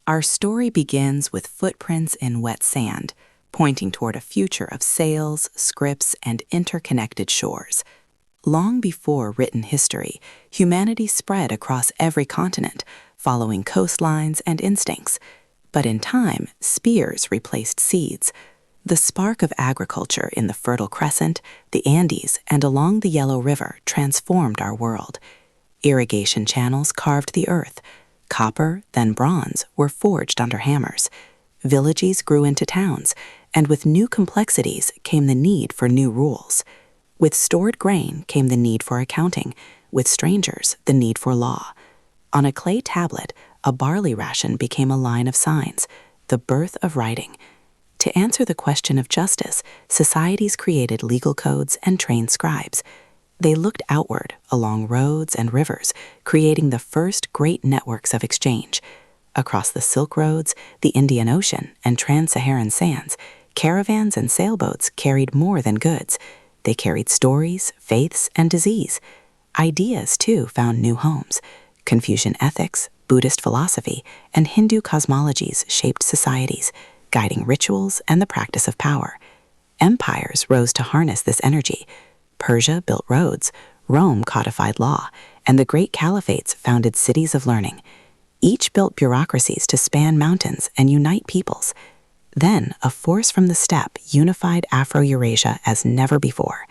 Our story begins with footprints in wet sand, pointing toward a future of sails, scripts, and interconnected shores. Long before written history, humanity spread across every continent, following coastlines and instincts. But in time, spears replaced seeds. The spark of agriculture in the Fertile Crescent, the Andes, and along the Yellow River transformed our world. Irrigation channels carved the earth. Copper, then bronze, were forged under hammers. Villages grew into towns, and with new complexities came the need for new rules. With stored grain came the need for accounting, with strangers the need for law. On a clay tablet, a barley ration became a line of signs, the birth of writing. To answer the question of justice, societies created legal codes and trained scribes. They looked outward, along roads and rivers, creating the first great networks of exchange. Across the Silk Roads, the Indian Ocean, and trans-Saharan sands, caravans and sailboats carried more than goods. They carried stories, faiths, and disease. Ideas, too, found new homes. Confucian ethics, Buddhist philosophy, and Hindu cosmologies shaped societies, guiding rituals and the practice of power. Empires rose to harness this energy. Persia built roads, Rome codified law, and the great caliphates founded cities of learning. Each built bureaucracies to span mountains and unite peoples. Then, a force from the steppe unified Afro-Eurasia as never before.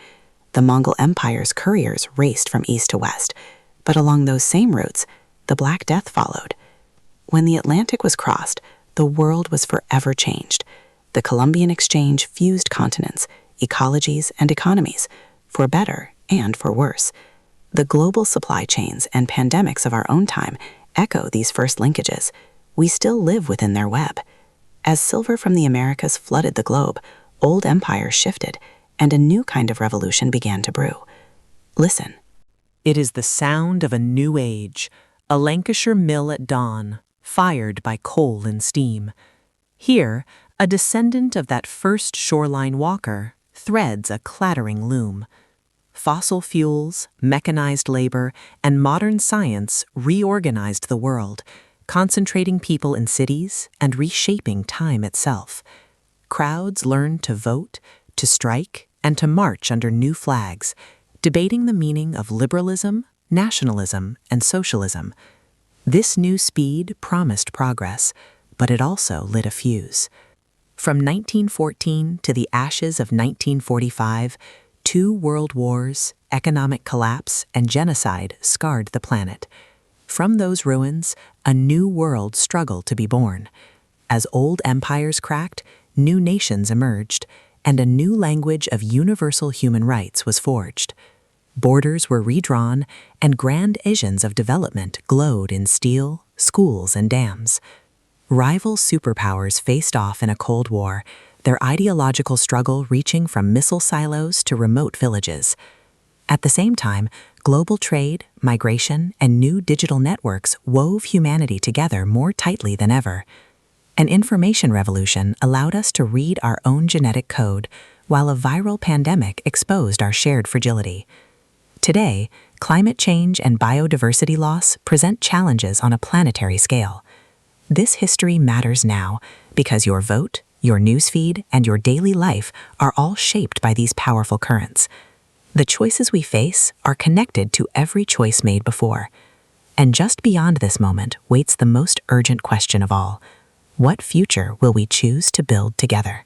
The Mongol Empire's couriers raced from east to west, but along those same routes, the Black Death followed. When the Atlantic was crossed, the world was forever changed. The Columbian Exchange fused continents, ecologies, and economies, for better and for worse. The global supply chains and pandemics of our own time echo these first linkages. We still live within their web. As silver from the Americas flooded the globe, old empires shifted, and a new kind of revolution began to brew. Listen. It is the sound of a new age, a Lancashire mill at dawn, fired by coal and steam. Here, a descendant of that first shoreline walker threads a clattering loom. Fossil fuels, mechanized labor, and modern science reorganized the world, concentrating people in cities and reshaping time itself. Crowds learned to vote, to strike, and to march under new flags, debating the meaning of liberalism, nationalism, and socialism. This new speed promised progress, but it also lit a fuse. From 1914 to the ashes of 1945, 2 world wars, economic collapse, and genocide scarred the planet. From those ruins, a new world struggled to be born. As old empires cracked, new nations emerged, and a new language of universal human rights was forged. Borders were redrawn, and grand visions of development glowed in steel, schools, and dams. Rival superpowers faced off in a Cold War, their ideological struggle reaching from missile silos to remote villages. At the same time, global trade, migration, and new digital networks wove humanity together more tightly than ever. An information revolution allowed us to read our own genetic code, while a viral pandemic exposed our shared fragility. Today, climate change and biodiversity loss present challenges on a planetary scale. This history matters now because your vote, your newsfeed, and your daily life are all shaped by these powerful currents. The choices we face are connected to every choice made before. And just beyond this moment waits the most urgent question of all. What future will we choose to build together?